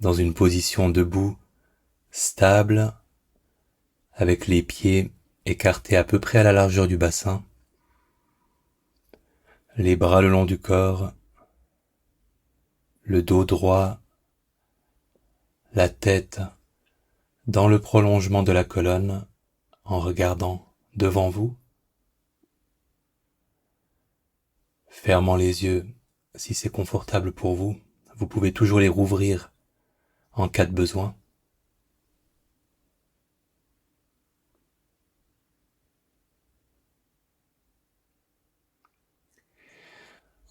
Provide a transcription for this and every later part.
dans une position debout, stable, avec les pieds écartés à peu près à la largeur du bassin, les bras le long du corps, le dos droit, la tête dans le prolongement de la colonne en regardant devant vous, fermant les yeux si c'est confortable pour vous. Vous pouvez toujours les rouvrir en cas de besoin.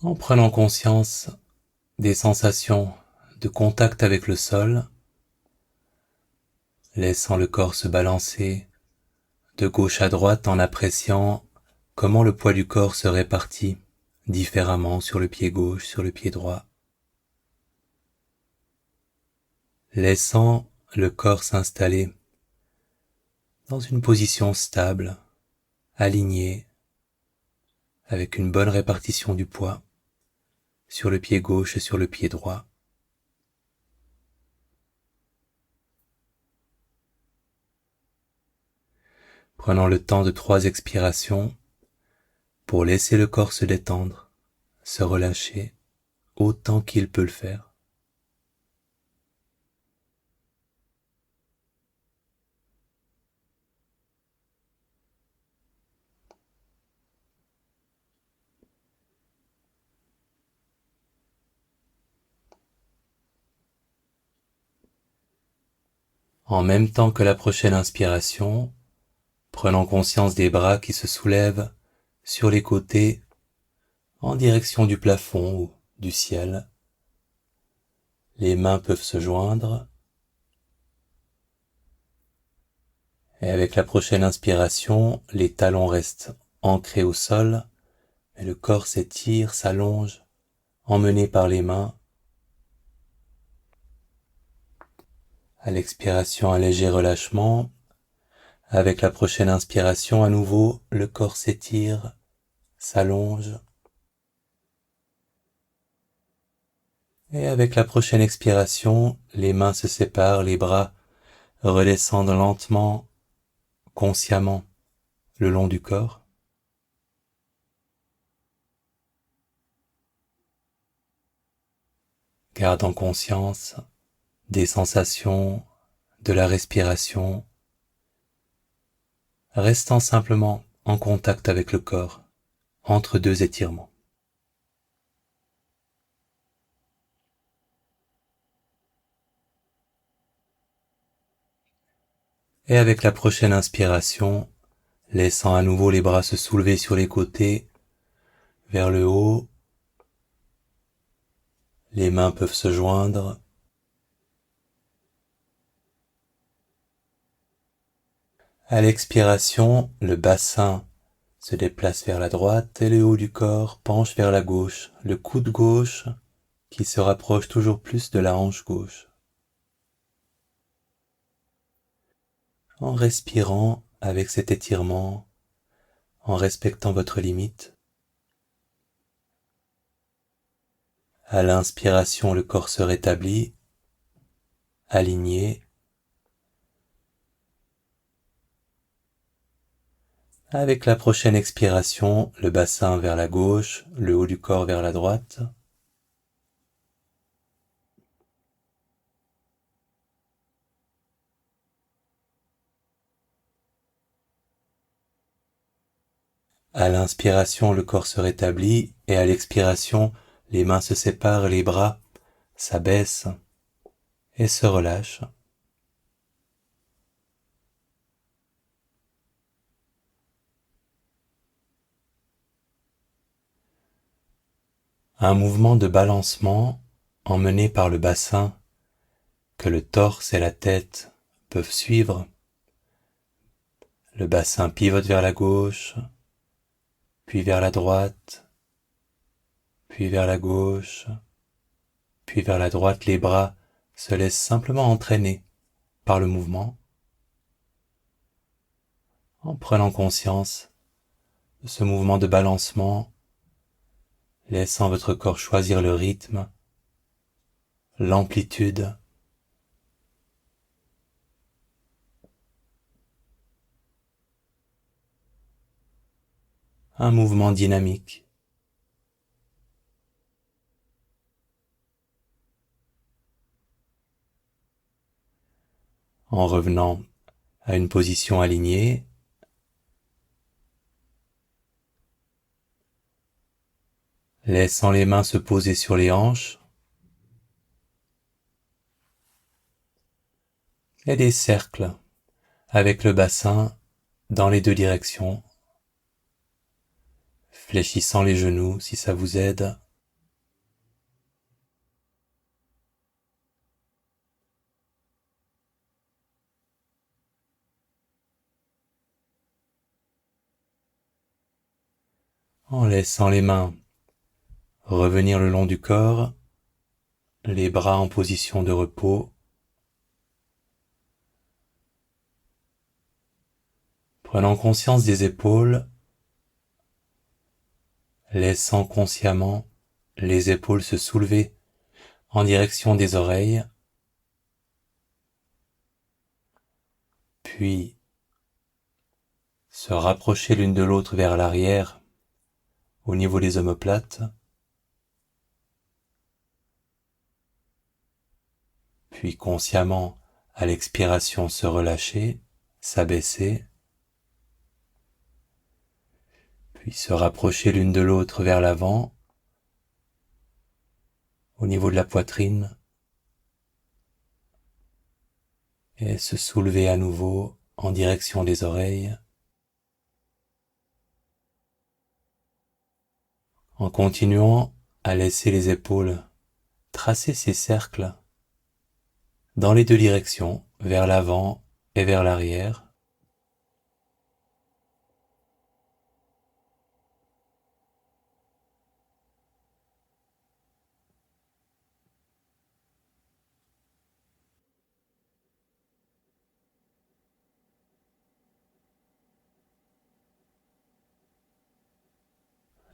En prenant conscience des sensations de contact avec le sol, laissant le corps se balancer de gauche à droite en appréciant comment le poids du corps se répartit différemment sur le pied gauche, sur le pied droit. Laissant le corps s'installer dans une position stable, alignée, avec une bonne répartition du poids sur le pied gauche et sur le pied droit. Prenant le temps de 3 expirations pour laisser le corps se détendre, se relâcher autant qu'il peut le faire. En même temps que la prochaine inspiration, prenant conscience des bras qui se soulèvent sur les côtés en direction du plafond ou du ciel. Les mains peuvent se joindre. Et avec la prochaine inspiration, les talons restent ancrés au sol, mais le corps s'étire, s'allonge, emmené par les mains. À l'expiration, un léger relâchement. Avec la prochaine inspiration, à nouveau, le corps s'étire, s'allonge. Et avec la prochaine expiration, les mains se séparent, les bras redescendent lentement, consciemment, le long du corps. Gardant conscience des sensations, de la respiration, restant simplement en contact avec le corps, entre 2 étirements. Et avec la prochaine inspiration, laissant à nouveau les bras se soulever sur les côtés, vers le haut, les mains peuvent se joindre. À l'expiration, le bassin se déplace vers la droite et le haut du corps penche vers la gauche, le coude gauche qui se rapproche toujours plus de la hanche gauche. En respirant avec cet étirement, en respectant votre limite. À l'inspiration, le corps se rétablit, aligné. Avec la prochaine expiration, le bassin vers la gauche, le haut du corps vers la droite. À l'inspiration, le corps se rétablit et à l'expiration, les mains se séparent, les bras s'abaissent et se relâchent. Un mouvement de balancement emmené par le bassin que le torse et la tête peuvent suivre. Le bassin pivote vers la gauche, puis vers la droite, puis vers la gauche, puis vers la droite. Les bras se laissent simplement entraîner par le mouvement, en prenant conscience de ce mouvement de balancement, laissant votre corps choisir le rythme, l'amplitude un mouvement dynamique. En revenant à une position alignée, laissant les mains se poser sur les hanches et des cercles avec le bassin dans les deux directions, fléchissant les genoux si ça vous aide. En laissant les mains revenir le long du corps, les bras en position de repos. Prenant conscience des épaules, laissant consciemment les épaules se soulever en direction des oreilles, puis se rapprocher l'une de l'autre vers l'arrière au niveau des omoplates, puis consciemment à l'expiration se relâcher, s'abaisser, puis se rapprocher l'une de l'autre vers l'avant, au niveau de la poitrine, et se soulever à nouveau en direction des oreilles, en continuant à laisser les épaules tracer ces cercles dans les deux directions, vers l'avant et vers l'arrière.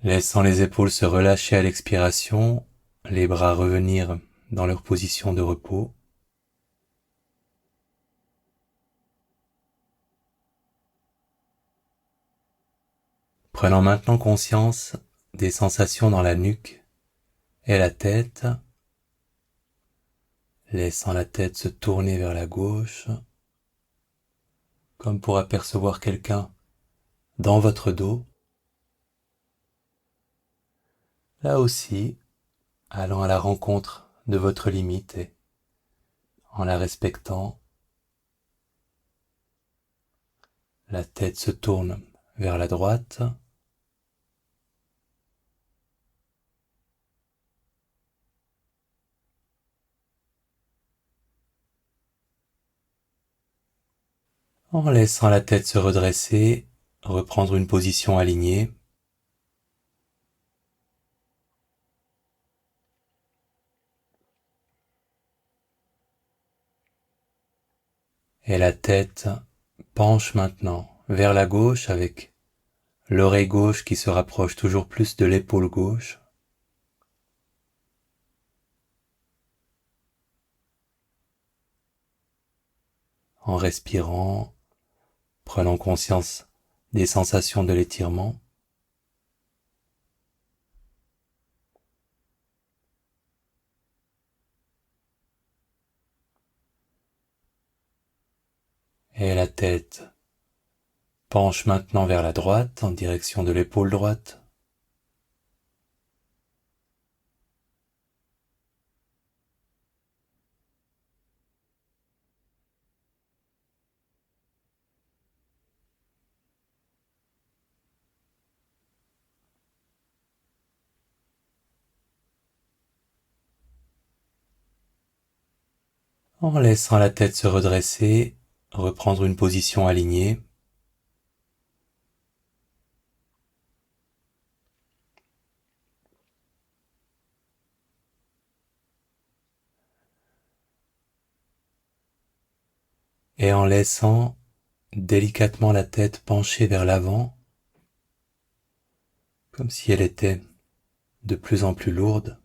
Laissant les épaules se relâcher à l'expiration, les bras revenir dans leur position de repos. Prenant maintenant conscience des sensations dans la nuque et la tête, laissant la tête se tourner vers la gauche, comme pour apercevoir quelqu'un dans votre dos. Là aussi, allant à la rencontre de votre limite et en la respectant, la tête se tourne vers la droite, en laissant la tête se redresser, reprendre une position alignée. Et la tête penche maintenant vers la gauche avec l'oreille gauche qui se rapproche toujours plus de l'épaule gauche. En respirant, prenant conscience des sensations de l'étirement. Et la tête penche maintenant vers la droite en direction de l'épaule droite. En laissant la tête se redresser, reprendre une position alignée. Et en laissant délicatement la tête pencher vers l'avant, comme si elle était de plus en plus lourde.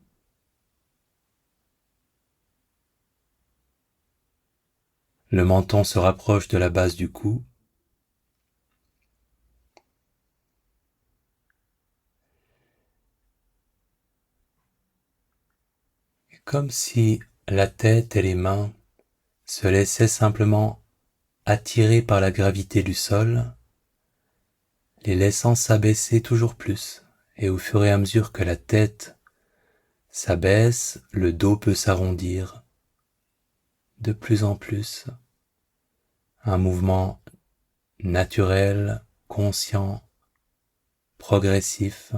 Le menton se rapproche de la base du cou. comme si la tête et les mains se laissaient simplement attirer par la gravité du sol, les laissant s'abaisser toujours plus, et au fur et à mesure que la tête s'abaisse, le dos peut s'arrondir de plus en plus, un mouvement naturel, conscient, progressif.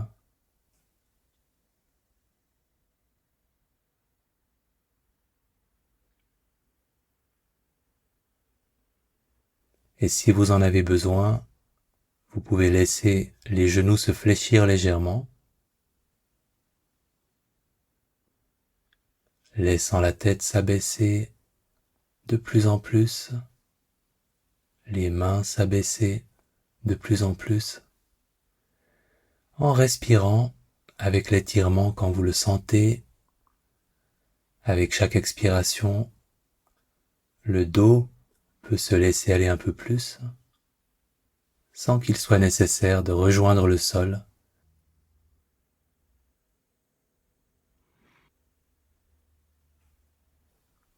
Et si vous en avez besoin, vous pouvez laisser les genoux se fléchir légèrement, laissant la tête s'abaisser de plus en plus, les mains s'abaisser de plus en plus, en respirant avec l'étirement quand vous le sentez. Avec chaque expiration, le dos peut se laisser aller un peu plus, sans qu'il soit nécessaire de rejoindre le sol.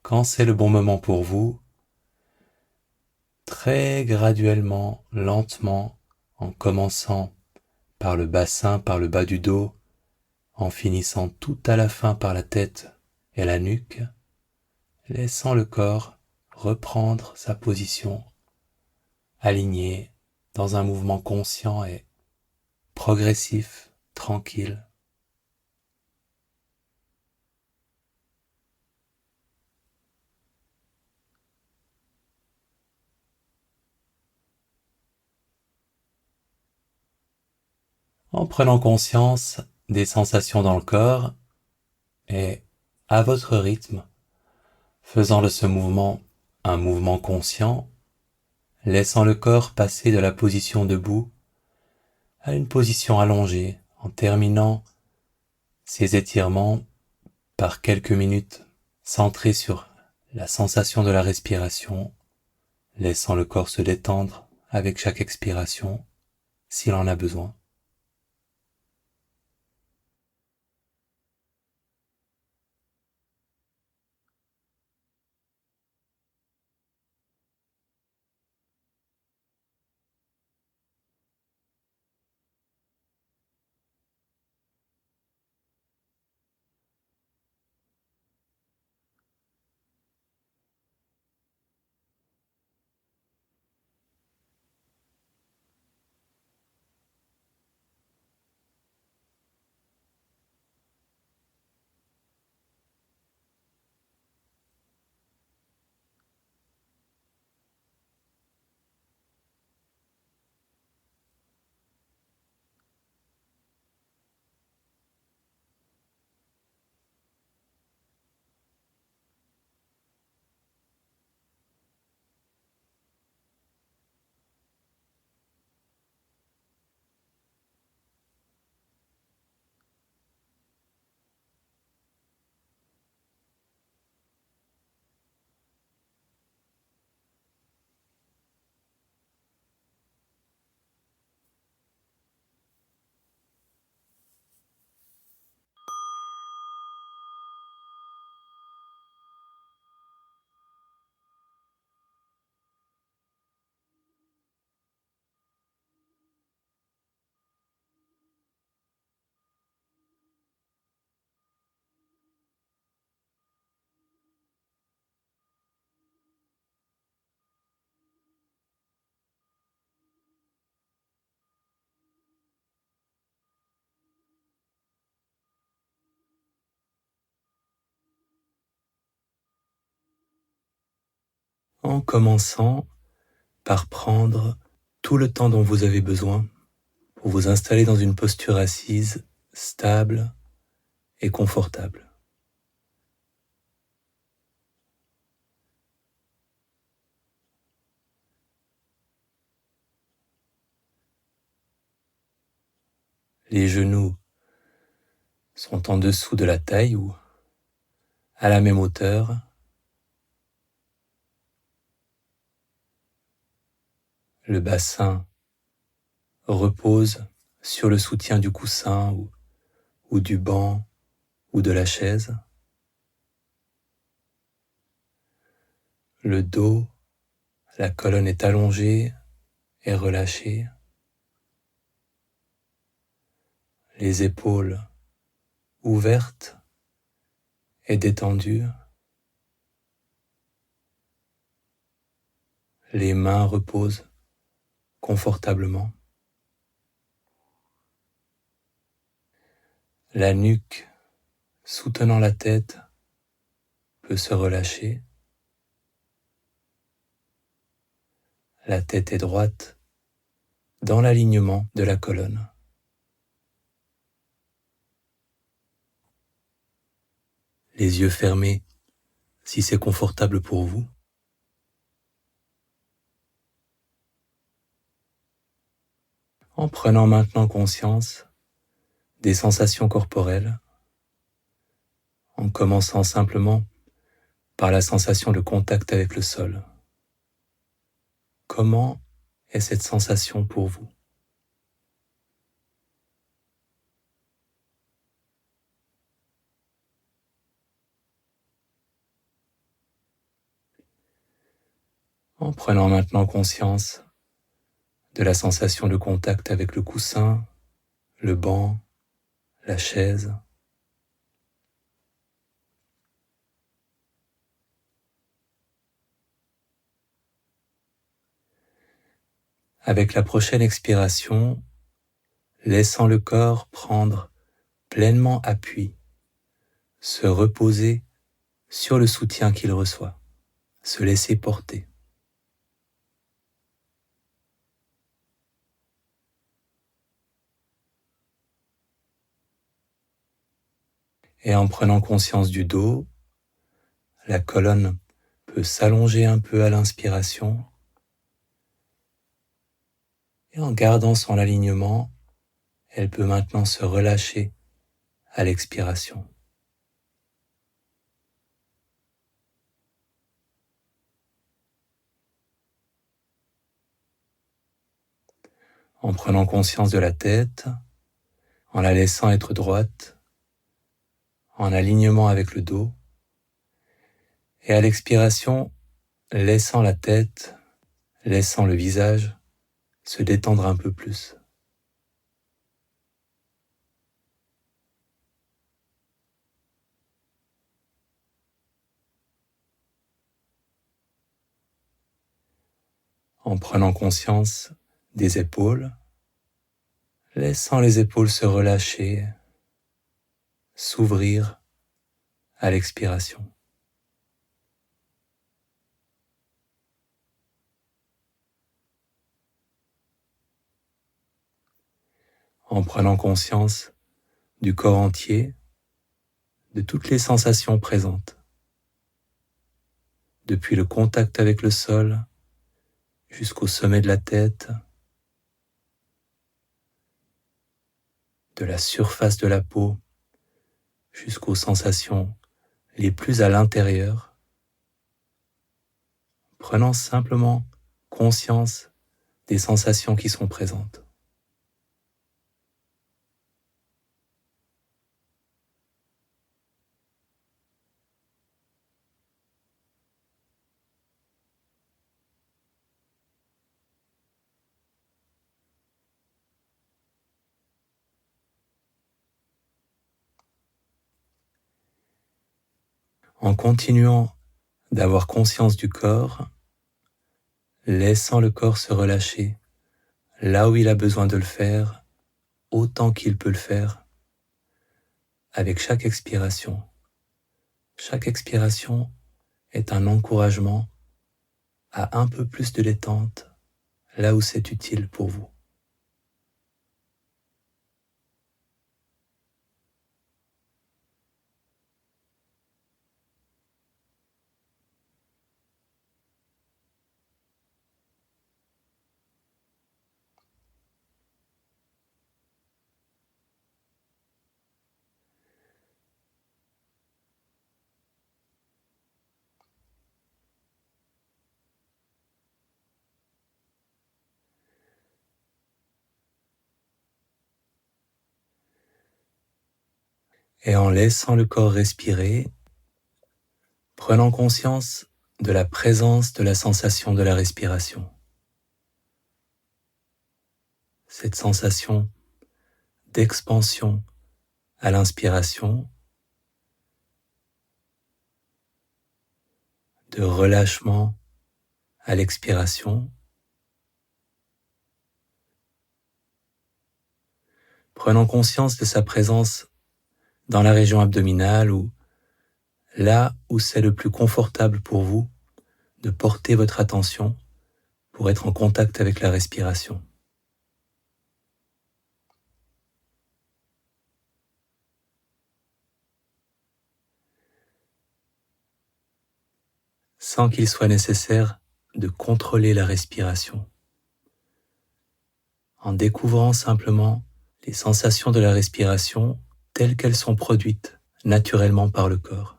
Quand c'est le bon moment pour vous, très graduellement, lentement, en commençant par le bassin, par le bas du dos, en finissant tout à la fin par la tête et la nuque, laissant le corps reprendre sa position alignée dans un mouvement conscient et progressif, tranquille. En prenant conscience des sensations dans le corps et à votre rythme, faisant de ce mouvement un mouvement conscient, laissant le corps passer de la position debout à une position allongée en terminant ces étirements par quelques minutes centrés sur la sensation de la respiration, laissant le corps se détendre avec chaque expiration s'il en a besoin. En commençant par prendre tout le temps dont vous avez besoin pour vous installer dans une posture assise, stable et confortable. Les genoux sont en dessous de la taille ou à la même hauteur. Le bassin repose sur le soutien du coussin ou du banc ou de la chaise. Le dos, la colonne est allongée et relâchée. Les épaules ouvertes et détendues. Les mains reposent confortablement. La nuque soutenant la tête peut se relâcher. La tête est droite dans l'alignement de la colonne. Les yeux fermés si c'est confortable pour vous. En prenant maintenant conscience des sensations corporelles, en commençant simplement par la sensation de contact avec le sol. Comment est cette sensation pour vous ? En prenant maintenant conscience de la sensation de contact avec le coussin, le banc, la chaise. Avec la prochaine expiration, laissant le corps prendre pleinement appui, se reposer sur le soutien qu'il reçoit, se laisser porter. Et en prenant conscience du dos, la colonne peut s'allonger un peu à l'inspiration et en gardant son alignement, elle peut maintenant se relâcher à l'expiration. En prenant conscience de la tête, en la laissant être droite, en alignement avec le dos, et à l'expiration, laissant la tête, laissant le visage se détendre un peu plus. En prenant conscience des épaules, laissant les épaules se relâcher, s'ouvrir à l'expiration. En prenant conscience du corps entier, de toutes les sensations présentes, depuis le contact avec le sol jusqu'au sommet de la tête, de la surface de la peau jusqu'aux sensations les plus à l'intérieur, prenant simplement conscience des sensations qui sont présentes. En continuant d'avoir conscience du corps, laissant le corps se relâcher là où il a besoin de le faire, autant qu'il peut le faire, avec chaque expiration. Chaque expiration est un encouragement à un peu plus de détente là où c'est utile pour vous. Et en laissant le corps respirer, prenant conscience de la présence de la sensation de la respiration. Cette sensation d'expansion à l'inspiration, de relâchement à l'expiration. Prenant conscience de sa présence dans la région abdominale ou là où c'est le plus confortable pour vous de porter votre attention pour être en contact avec la respiration. Sans qu'il soit nécessaire de contrôler la respiration. En découvrant simplement les sensations de la respiration telles qu'elles sont produites naturellement par le corps.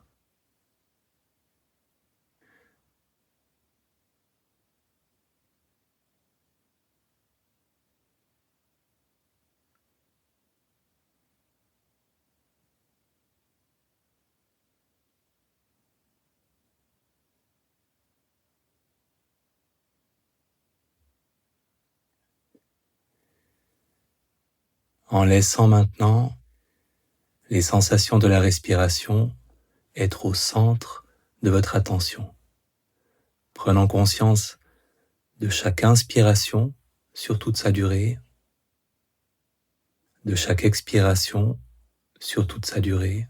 En laissant maintenant les sensations de la respiration être au centre de votre attention. Prenant conscience de chaque inspiration sur toute sa durée, de chaque expiration sur toute sa durée,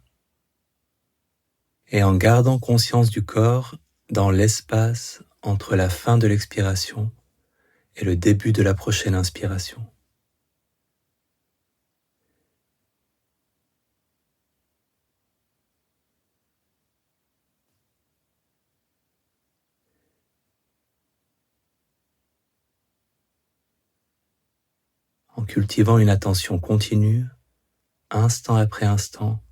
et en gardant conscience du corps dans l'espace entre la fin de l'expiration et le début de la prochaine inspiration. En cultivant une attention continue, instant après instant,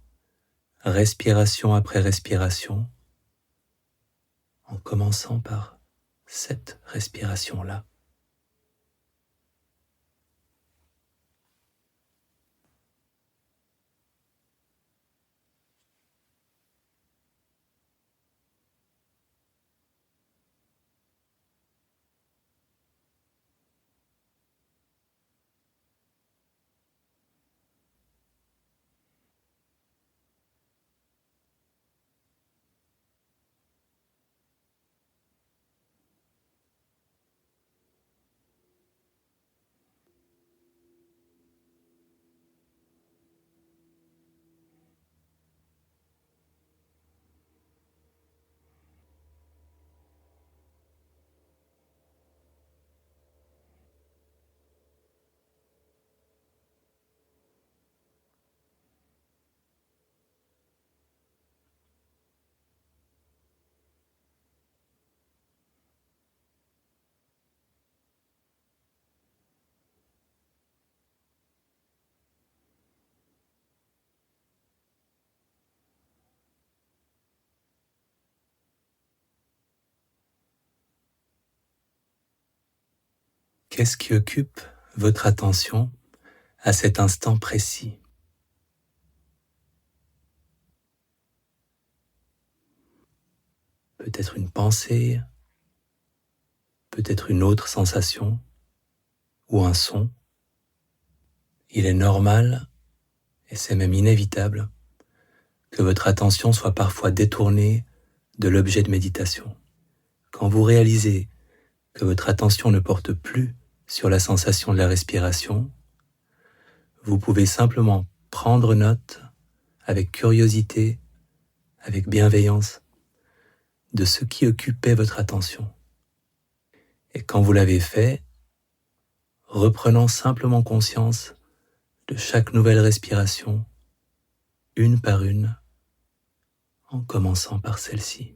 respiration après respiration, en commençant par cette respiration-là. Qu'est-ce qui occupe votre attention à cet instant précis? Peut-être une pensée, peut-être une autre sensation ou un son. Il est normal, et c'est même inévitable, que votre attention soit parfois détournée de l'objet de méditation. Quand vous réalisez que votre attention ne porte plus sur la sensation de la respiration, vous pouvez simplement prendre note avec curiosité, avec bienveillance, de ce qui occupait votre attention. Et quand vous l'avez fait, reprenant simplement conscience de chaque nouvelle respiration, une par une, en commençant par celle-ci.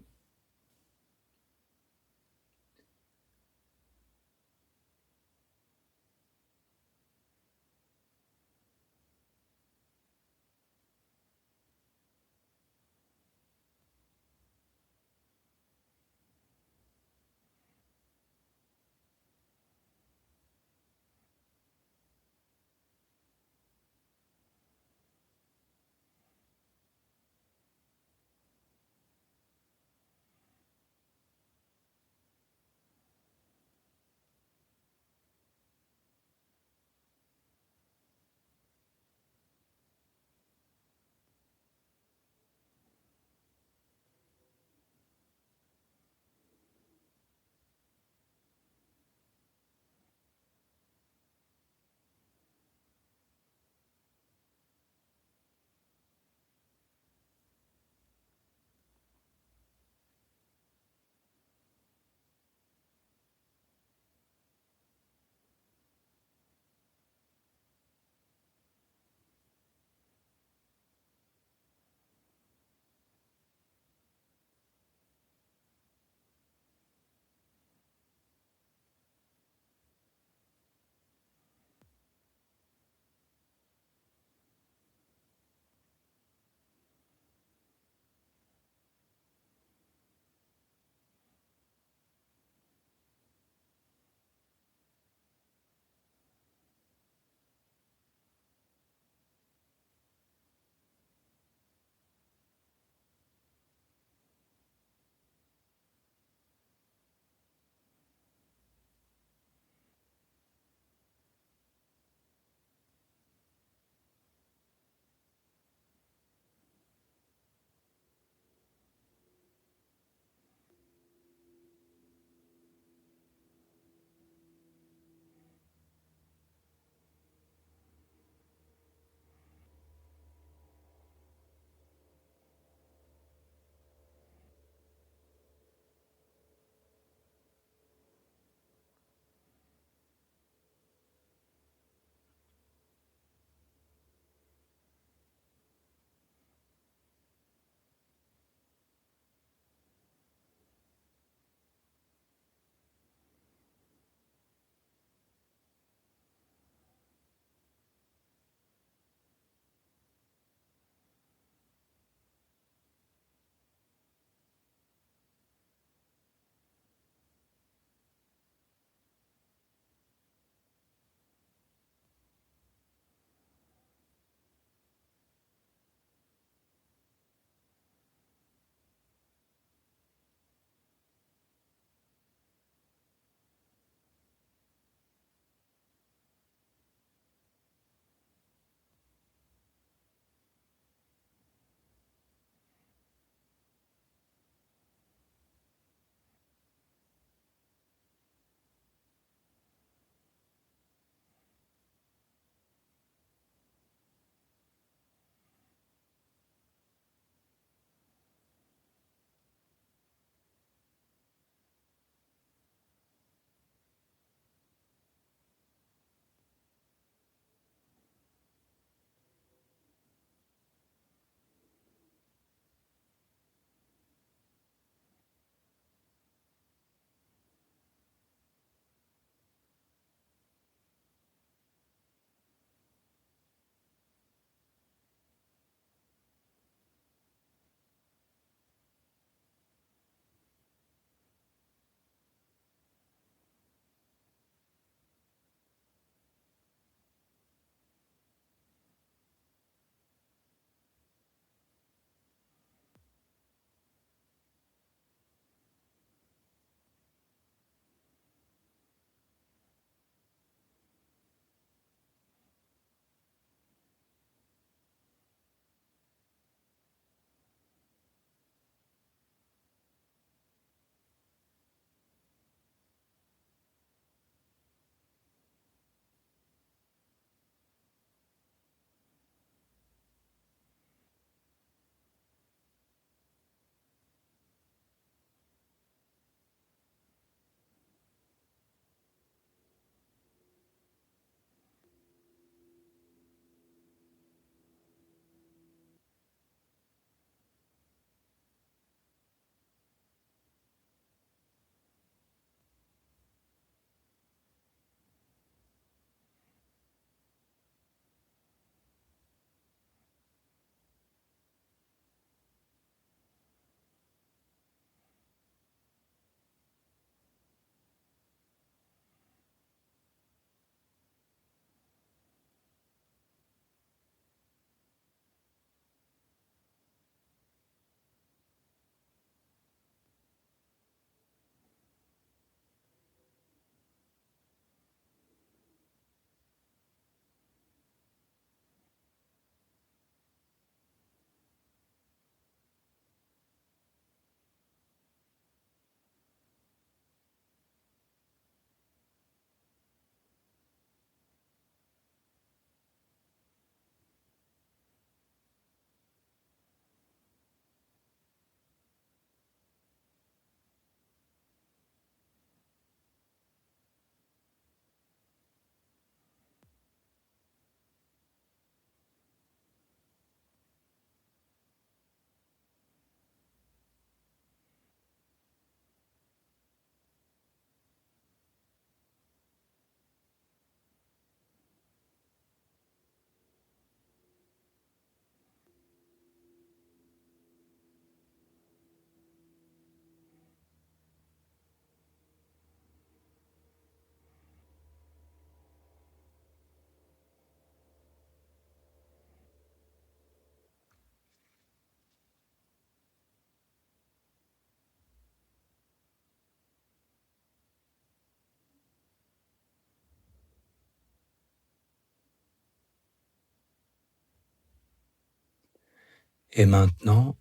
Et maintenant,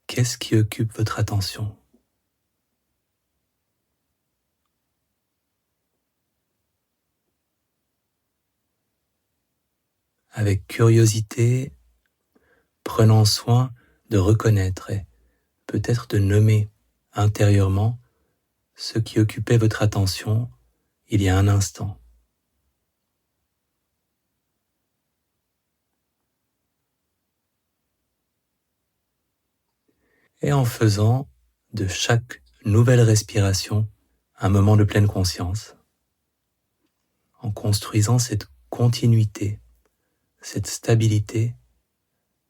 qu'est-ce qui occupe votre attention ? Avec curiosité, prenant soin de reconnaître et peut-être de nommer intérieurement ce qui occupait votre attention il y a un instant. Et en faisant de chaque nouvelle respiration un moment de pleine conscience, en construisant cette continuité, cette stabilité,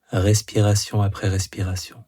respiration après respiration.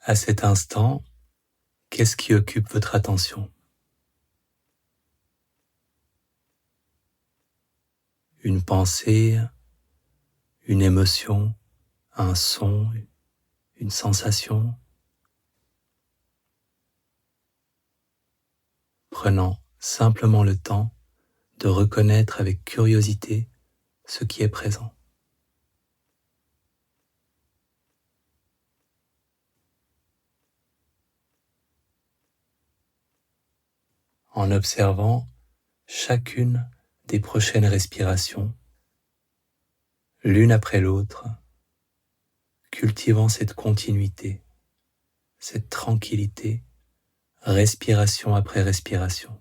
À cet instant, qu'est-ce qui occupe votre attention? Une pensée, une émotion, un son, une sensation? Prenant simplement le temps de reconnaître avec curiosité ce qui est présent. En observant chacune des prochaines respirations, l'une après l'autre, cultivant cette continuité, cette tranquillité, respiration après respiration.